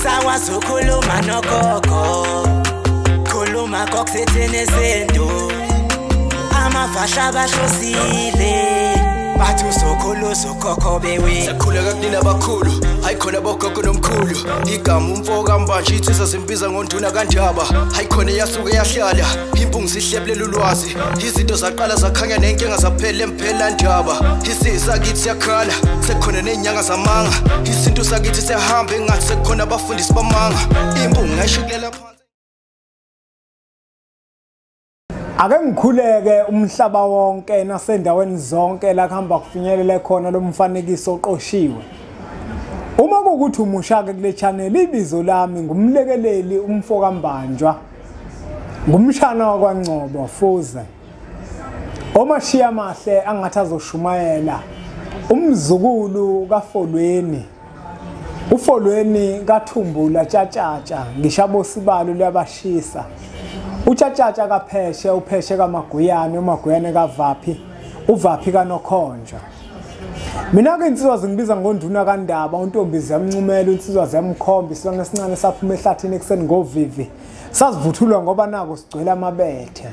Usakwazi ukukhuluma nogogo, khuluma kokusetheni izinto, amavasha abahlosile bathi usokhuluza ukhokho bewe. Sakhuleka kunina abakhulu, hayi khona bogogo nomkhulu. Igama umfoka mbanje itsizwa simbiza ngonduna kanjaba. Hayi khona yasuke yahlala, impungu sihlebelela ulwazi. Izinto zaqala zakhanya nenkinga zaphela emphela njaba. Isisa kithi siyakhala, sekhona nenyanga zamanga. Izinto sakithi siyahamba engathi sekhona abafundisi bamanga. Impungu ngayishikelela phansi. Ake ngikhuleke umhlaba wonke nasendaweni zonke la kuhamba kufinyelela khona lo mfanekiso oqoshiwe. Uma kukuthi umushake kule channel, ibizo lami ngumlekeleli umfoka mbanjwa, ngumshana wakwaNgcobo fuze. Omashiya mahle angathi azoshumayela umzukulu kaFolweni, uFolweni kaThumbula Tshatatsha, ngishabo sibalo liyabashisa. Utshatshatsha kaPheshe, uPheshe kaMaguyane, uMaguyane kaVaphi, uVaphi kaNokhonjwa. Mina ke insizwa zingibiza ngonduna kaNdaba, untombizi yamncumela, insizwa ziyamkhomba, isibanga esincane saphuma ehlathini ekseni ngovivi. Sazivuthulwa ngoba nako sigcwele amabethe.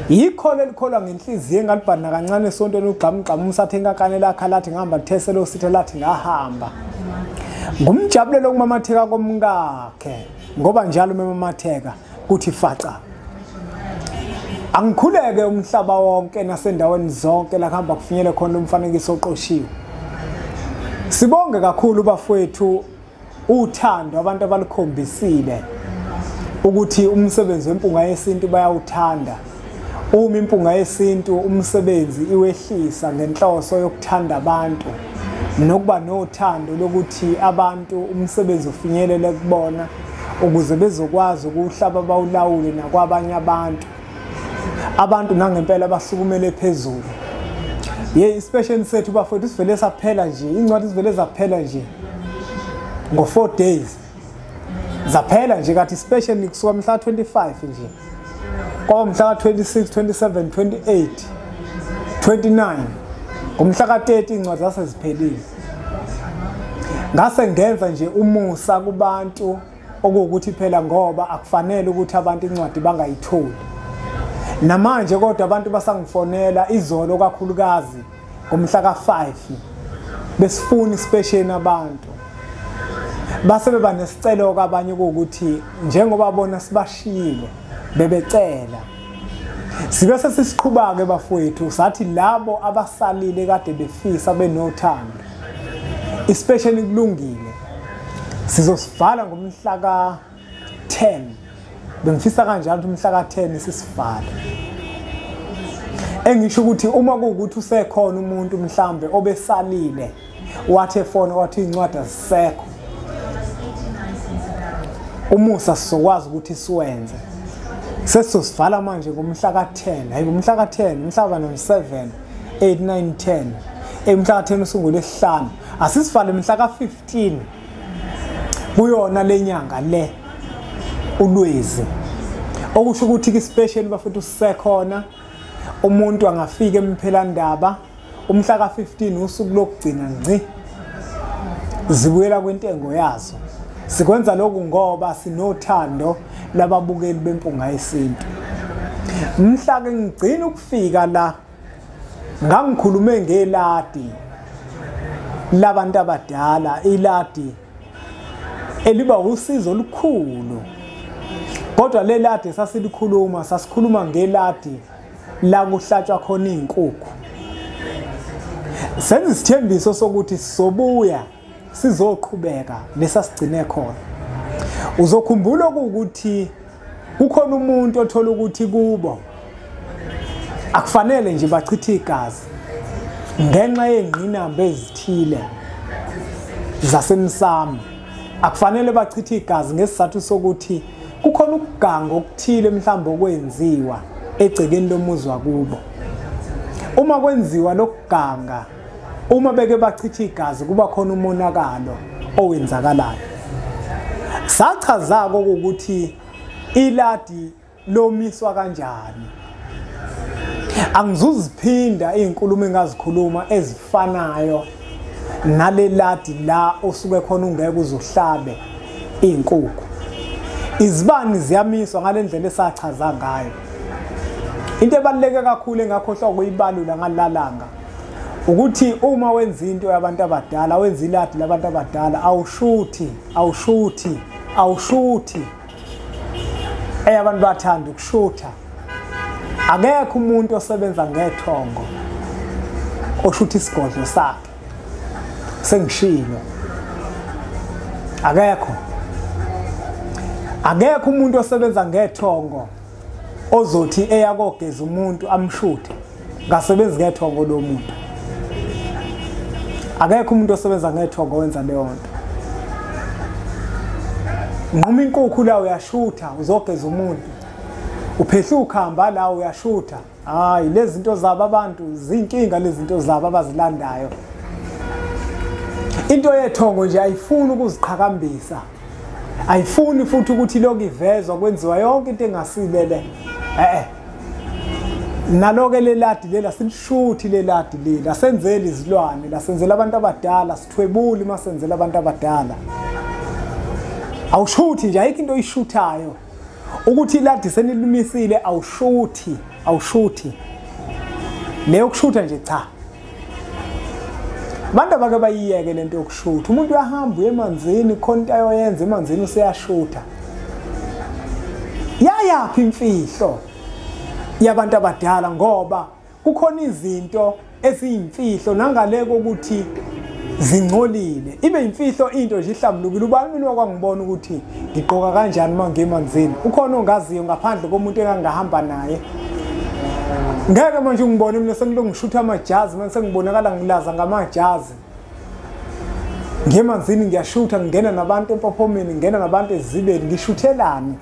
Yikho lelikholwa ngenhliziyo engalibhana kancane esontweni ugxamgxama umsathe enkakane lakha lathi ngihamba litheselo usithe lathi ngahamba. Ngumjabulelo kumamatheka komkakhe, ngoba njalo memamatheka kuthi faca. Angikhuleke umhlaba wonke nasendaweni zonke la kuhamba kufinyele khona umfanekiso oqoshiwe. Sibonge kakhulu bafowethu uthando abantu abalikhombisile ukuthi umsebenzi wempunga yesintu bayawuthanda. Uma impunga yesintu umsebenzi iwehlisa ngenhloso yokuthanda abantu nokuba nothando lokuthi abantu umsebenzi ufinyelele kubona ukuze bezokwazi ukuhlaba bawulawule nakwabanye abantu nangempela basukumele phezulu. Especially sethu bafowethu sivele saphela nje, incwadi sivele zaphela nje ngo4 days. Zaphela nje kathi especially kusuka mhla 25 nje. Kwa mhla 26, 27, 28, 29. Ngomhla ka30 incwadi zaseziphelile. Ngase ngenza nje umusa kubantu okuwukuthi phela ngoba akufanele ukuthi abantu incwadi bangayitholi. Namanje kodwa abantu basangifonela izolo kakhulukazi ngomhla ka5 besifuna ispecial nabantu. Base beba nesicelo kabanye ukuthi njengoba bona sibashile bebecela sibe sesiqhubaka ke bafowethu sathi labo abasalile kade befisa benothando especially kulungile sizosivala ngomhla ka10. Bengifisa kanjalo ukuthi umhla ka10 sisivala. Engisho ukuthi uma kuukuthi usekhona umuntu mhlambe obesalile wathi efona wathi incwadi azisekho, umusa sizokwazi ukuthi siwenze. Sesizosivala manje ngomhla ka10, hayi ngomhla ka10, mhlaba no7, 8, 9, 10. Mhla ka10 usungule esihlanu. Asisivale mhla ka15 kuyona lenyanga le uLwezi. Okusho ukuthi ke special bafethu sisekhona umuntu angafika emphelandaba umhla ka15 usuku lokugcina ngci zibuyela kwentengo yazo. Sikwenza lokhu ngoba sinothando lababukeli bempunga yesintu. Mhla ke ngigcina ukufika la ngangikhulume ngeladi labantu abadala, iladi eliba usizo olukhulu. Kodwa leladi sasikhuluma ngeladi la kuhlatshwa khona izinkukhu. Senze isithembiso sokuthi sizobuya sizoqhubeka lesasigcine khona. Uzokhumbula ukuthi kukhona umuntu othola ukuthi kubo akufanele nje bachithe igazi ngenxa yengqinamba ezithile zasemsamo. Akufanele bachithe igazi ngesizathu sokuthi kukhona ukuganga okuthile mhlawumbe okwenziwa egcekeni lomuzi wakubo. Uma kwenziwa lokuganga, uma beke bachithe igazi kuba khona umonakalo owenzakalayo. Sachaza ukuthi iladi lomiswa kanjani. Angizuziphinda izinkulumo engazikhuluma ezifanayo naleladi la osuke khona ungeke uzohlabe izinkukhu. Izibani ziyamiswa ngalendlela esachaza ngayo. Into ebaluleke kakhulu engakhohlwa ukuyibalula ngalalalanga ukuthi uma wenza into yabantu abadala, wenza iladi labantu abadala, awushuthi. Abantu bathanda ukushutha. Akekho umuntu osebenza ngethongo oshutha isigodlo sakhe. Sengishilo. Akekho umuntu osebenza ngethongo ozothi eyakogeza umuntu amshuthe ngasebenzi ngethongo lo muntu. Akekho umuntu osebenza ngethongo wenza leyo nto. Nquma inkukhu la uyashutha uzogeza umuntu. Uphehla ukhamba la uyashutha. Hayi lezi zinto zabo abantu zinkinga, lezi zinto zabo abazilandayo. Into yethongo nje ayifuni ukuziqhakambisa. Ayifuni futhi ukuthi lokho ivezwa kwenziwa yonke into engasilele. Naloke leladi lela silishuthi leladi lela senzele izilwane, la senzela abantu abadala, sithwebule masenzela abantu abadala. Awushuthi nje ayikho into oyishuthayo. Ukuthi iladi senilimisile awushuthi. Leyo kushutha nje cha. Abantu abake bayiyeke lento yokushutha. Umuntu uyahamba uye emanzini, khona into ayoyenza emanzini useyashutha. Yaphi imfihlo yabantu abadala ngoba kukhona izinto eziyimfihlo nangaleko ukuthi zingcolile. Ibe imfihlo into nje ihlambulukile. Ubani mina okwangibona ukuthi ngigqoka kanjani manje emanzini? Ukhona ongaziyo ngaphandle komuntu engangahamba naye. Ngeke manje ungibone mina sengilongishutha amajazi, manje sengibonakala ngilaza ngamajazi. Ngemanzini ngiyashutha, ngingena nabantu empophomeni, ngingena nabantu ezibeni, ngishuthelani?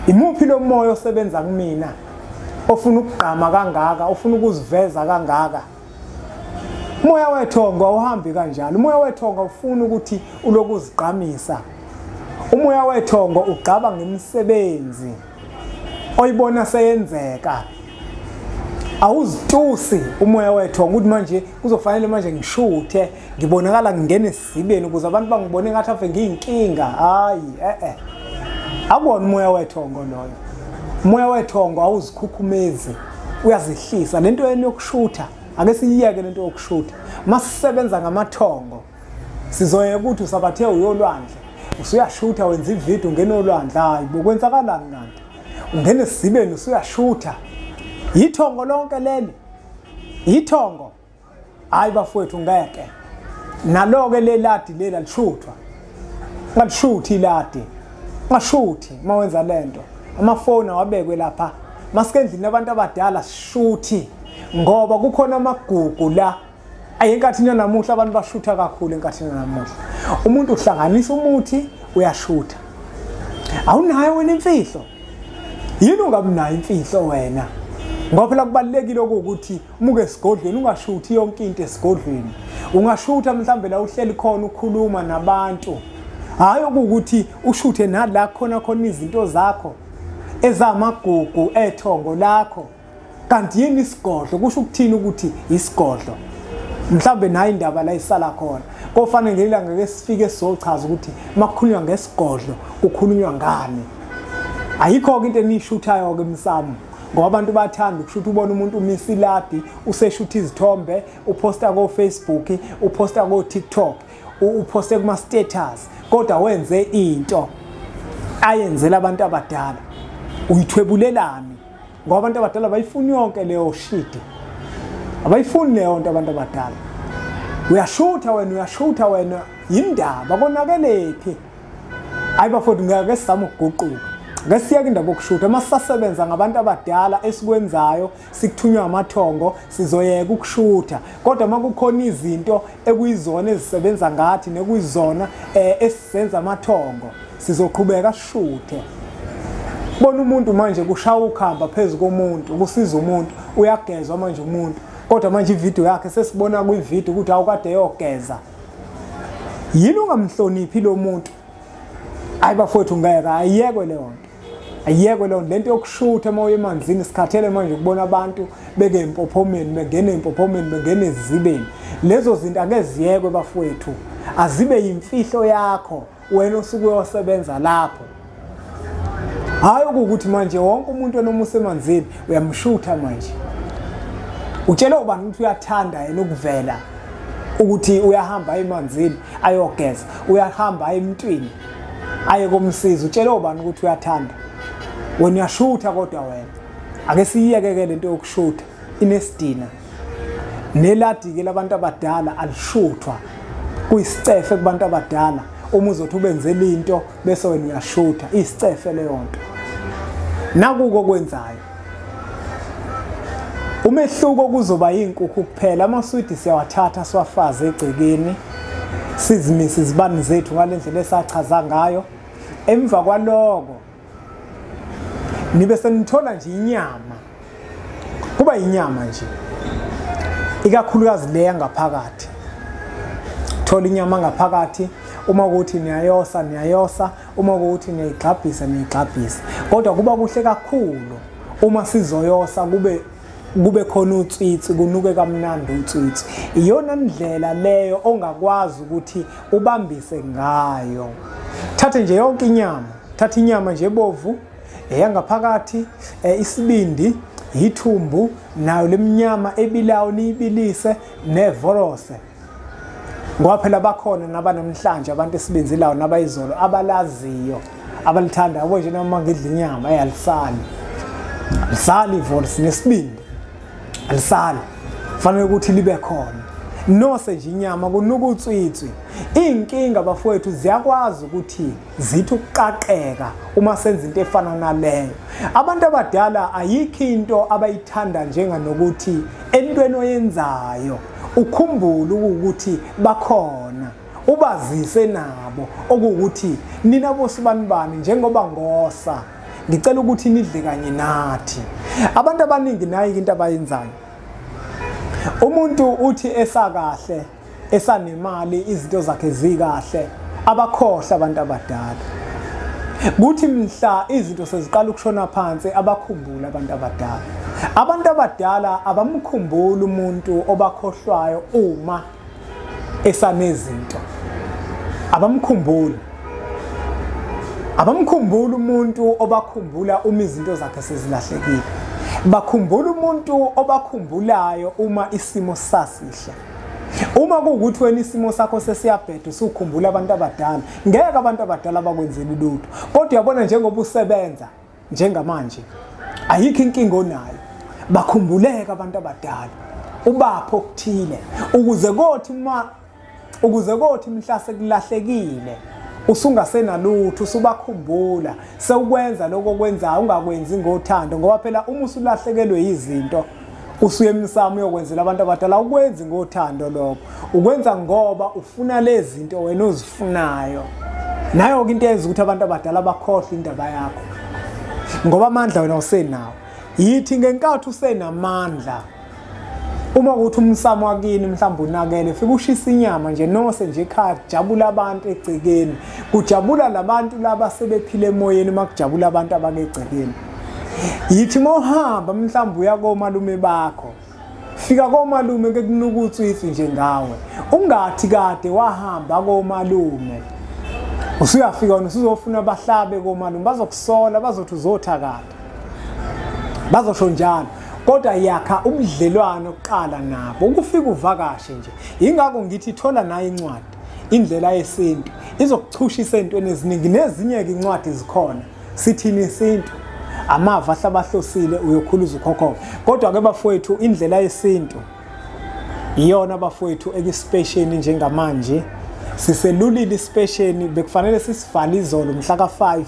Imuphi lo moya osebenza kumina? Ofuna ukugqama kangaka, ofuna ukuziveza kangaka. Umoya wethongo awuhambi kanjalo. Umoya wethongo ufuna ukuthi ulokuzigqamisa. Umoya wethongo ugqaba ngemisebenzi oyibona seyenzeka. Awuzitusi umoya wethongo ukuthi manje kuzofanele manje ngishuthe, ngibonakala ngingene esibeni ukuze abantu bangibone ngathi afe ngiyinkinga. Hayi akubona umoya wethongo loyo. Umoya wethongo awuzikhukhumezi, uyazihlisa. Lento yeni yokushutha ake siyiyeke lento yokushutha. Masisebenza ngamathongo sizoyeka ukuthi usabathe uyolwandle, usuyashutha wenza ividiyo ungena olwandle. Hayi bokwenzakalani kanti? Ungena esibeni usuyashutha. Yithongo lonke leli. Yithongo. Hayi bafowethu ngeke. Naloke leladi lela lishuthwa. Ngashuthi iladi. Ngashuthi mawenza lento. Amafoni awabekwe lapha. Masikendlini abantu abadala sishuthi ngoba kukhona amagugu la. Ayinkathini namuhla abantu bashutha kakhulu enkathini namuhla. Umuntu uhlanganisa umuthi uyashutha. Awunayo wena imfihlo. Yini ungabunayo imfihlo wena? Ngoba phela kubalekile ukuthi umuke esigodlweni ungashuthi yonke into esigodlweni. Ungashutha mhlambe la uhleli khona ukukhuluma nabantu. Hayi ukuthi ushuthe nala khona izinto zakho ezamagugu ethongo lakho. Kanti yini isigodlo? Kusho ukuthini ukuthi isigodlo? Mhlambe nayo indaba la isala khona. Kofanele ngelanga ngeke sifike sizochaza ukuthi makukhulunywa ngesigodlo kukhulunywa ngani. Ayikho into enishuthayo ke emsamo. Ngoba abantu bathanda ukushutha, ubona umuntu umisa iladi, useshutha izithombe, uposta ko Facebook, uposta ko TikTok, uposte kuma status. Kodwa wenze into ayenzela abantu abadala. Uyithwebulelani? Ngoba abantu abadala bayifuna yonke leyo shit. Abayifuni leyo nto abantu abadala. Uyashutha wena indaba konakelephi? Hayi bafowethu ngeke sizama ukuguquka. Ngesiyeke indaba yokushutha masisasebenza ngabantu abadala esikwenzayo sikuthunywa amathongo sizoyeka ukushutha. Kodwa makukhona izinto ekuyizona ezisebenza ngathi nekuyizona esizenza amathongo sizoqhubeka sishuthe. Bona umuntu manje kushaya ukhamba phezulu komuntu ukusiza umuntu uyagezwa manje umuntu. Kodwa manje ividiyo yakhe sesibona kwividiyo ukuthi awukade eyogeza. Yini ungamhloniphi lo muntu? Hayi bafowethu ngeke ayiyekwe leyo nto. Ayiyekwe leyo lento yokushutha uma uye emanzini sikhathele manje ukubona abantu beke empophomeni, bengene empophomeni, bengene ezibeni. Lezo zinto ake ziyekwe bafowethu. Azibe yimfihlo yakho wena usuke uyosebenza lapho. Hayi ukuthi manje wonke umuntu enomusa emanzini uyamshutha manje. Utshela ubani ukuthi uyathanda yena ukuvela ukuthi uyahamba emanzini ayogeza, uyahamba emntwini aye komsizi. Utshela ubani ukuthi uyathanda. Wena uyashutha kodwa wena. Ake siyiyeke lento yokushutha inesidina. Neladi ke labantu abadala alishuthwa. Kuyisicefe kubantu abadala. Uma uzothi ubenzela into bese wena uyashutha, isicefe leyo nto. Nakuko kwenzayo. Umehluko kuzoba inkukhu kuphela. Amaswidi siyawathatha siwafaze egcekeni. Sizimise izibani zethu ngalendlela esachaza ngayo. Emva kwaloko nibe senithola nje inyama. Kuba inyama nje. Ikakhulukazi leya ngaphakathi. Thola inyama ngaphakathi. Uma ukuthi niyayosa, uma ukuthi niyayigxabhisa. Kodwa kuba kuhle kakhulu uma sizoyosa kube khona utswitsi, kunuke kamnandi utswitsi. Iyona ndlela leyo ongakwazi ukuthi ubambise ngayo. Thathe nje yonke inyama, thatha inyama nje ebovu, eyangaphakathi, isibindi, ithumbu, nayo leminyama ebilayo niyibilise nevorose. Ngoba phela bakhona nabanamhlanje abantu esibenzilayo nabayizolo abalaziyo, abalithanda yabo nje noma ngidla inyama ayalisali. Alisali ivorose nesibindi. Alisali. Fanele ukuthi libe khona. Nose nje inyama kunuka utswitswi. Inkinga bafowethu ziyakwazi ukuthi zithi ukuqaqeka uma senza into efana naleyo. Abantu abadala ayikho into abayithanda njenganokuthi entweni oyenzayo ukhumbule ukuthi bakhona, ubazise nabo okuwukuthi nina bosibani njengoba ngosa ngicela ukuthi nidle kanye nathi. Abantu abaningi nayo into abayenzayo. Umuntu uthi esakahle, esanemali, izinto zakhe zikahle, abakhohle abantu abadala. Kuthi mhla izinto seziqala ukushona phansi abakhumbula abantu abadala. Abantu abadala abamkhumbula umuntu obakhohlwayo uma esanezinto. Abamkhumbula umuntu obakhumbula uma izinto zakhe sezilahlekile. Bakhumbula umuntu obakhumbulayo uma isimo sasihle. Uma kuwukuthi wena isimo sakho sesiyabheda usukhumbula abantu abadala, ngeke abantu abadala bakwenzele lutho. Kodwa uyabona njengoba usebenza njengamanje, ayikho inkinga onayo. Bakhumbuleka abantu abadala. Ubapho okuthile ukuze kothi mhla sekulahlekile usungasenalutho, usubakhumbula, sewukwenza lokho okwenzayo ungakwenzi ngothando. Ngoba phela uma usulahlekelwe izinto usuye emsamo uyokwenzela abantu abadala, ukwenzi ngothando lokho. Ukwenza ngoba ufuna lezi zinto wena ozifunayo. Nayo ke into eyenza ukuthi abantu abadala bakhohle indaba yakho. Ngoba amandla wena usenawo. Yithi ngenkathi usenamandla, uma ukuthi umsamo wakini mhlawumbe unakele, fika ushisa inyama nje nose nje ekhaya, kujabula abantu egcekeni. Kujabula labantu laba sebephile emoyeni makujabula abantu abakegcekeni. Yithi mohamba mhlawumbe uya komalume bakho, fika komalume ke kunuka utswitsi nje ngawe. Ungathi kade wahamba komalume usuyafika wena usuzofuna bahlabe komalume, bazokusola, bazothi uzothakala, bazosho njalo. Kodwa yakha ubudlelwano oqala nabo, ukufika uvakashe nje. Ingakho ngithi thola nayo incwadi, indlela yesintu, izokuchushisa entweni eziningi. Nezinye ke incwadi zikhona sithini isintu, amava ahlabahlosile uyokhuluza ukhokho. Kodwa ke bafowethu indlela yesintu iyona bafowethu ekuspesheni njengamanje. Siselulile ispesheni, bekufanele sisivale izolo mhla ka5,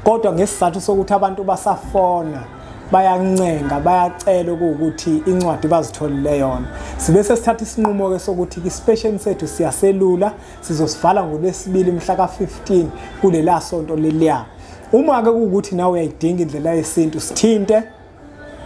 kodwa ngesizathu sokuthi abantu basafona, bayancenga, bayacela ukuthi incwadi bazitholile yona. Sibe sesithatha isinqumo ke sokuthi ispesheni sethu siyaselula, sizosivala ngoLwesibili mhla ka15 kulela sonto leliya. Uma ke ukuthi nawe uyayidinga indlela yesintu, sithinte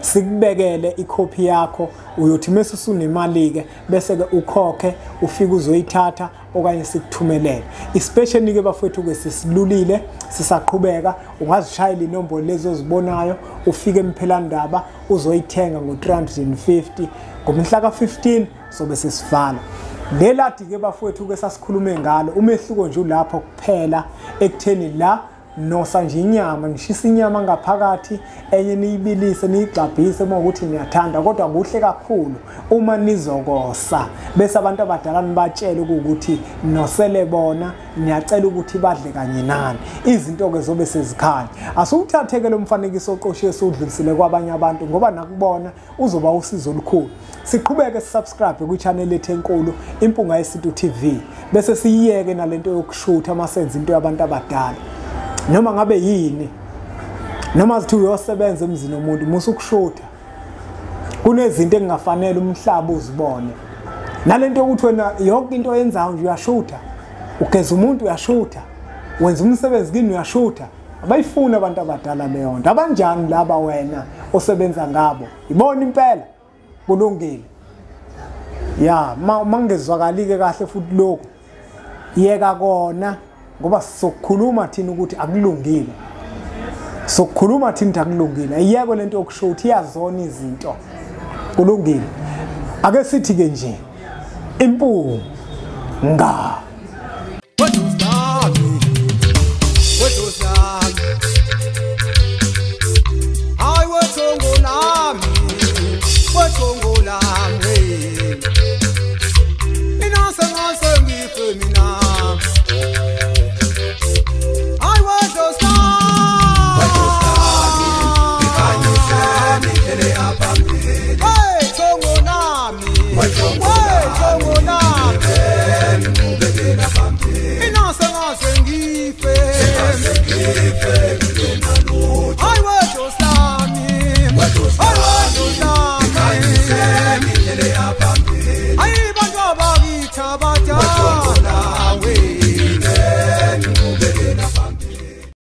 sikubekele ikhophi yakho, uyothi mase usunemali ke bese ke ukhokhe, ufike uzoyithatha okanye sikuthumelele. Ispesheni ke bafowethu ke sisilulile, sisaqhubeka. Ungazishayela inombolo lezo ozibonayo, ufike emphelandaba uzoyithenga ngo350 ngomhla ka15 sobe sesivala. Leladi ke bafowethu ke sasikhulume ngalo umehluko nje ulapho kuphela ekutheni la nosa nje inyama nishisa inyama ngaphakathi enye niyibilise niyigxabhise uma ukuthi niyathanda kodwa kuhle kakhulu uma nizokosa bese abantu abadala nibatshela ukuthi nosele bona niyacela ukuthi badle kanye nani izinto ke zobe sezikhanya asukuthatheke lo mfanekiso oqoshiwe sudlulisile kwabanye abantu ngoba nakubona uzoba usizo olukhulu siqhubeke subscribe ku channel lethu enkulu impunga yesintu TV bese siyiyeke nalento yokushutha amasenze into yabantu abadala noma ngabe yini noma zithi uyosebenza emzini womuntu musu kushutha kunezinto engafanele umhlaba uzibone nalento ukuthi wena yonke into oyenzayo nje uyashutha ugeza umuntu uyashutha wenza umsebenzi kini uyashutha abayifuna abantu abadala leyo nto abanjani laba wena osebenza ngabo ibona impela kulungile ya mangezwakali ke kahle futhi lokho yeka kona ngoba sokukhuluma thina ukuthi akulungile sokukhuluma thina akulungile ayiyeke lento yokushutha iyazona izinto kulungile ake sithi ke nje impunga Imithetho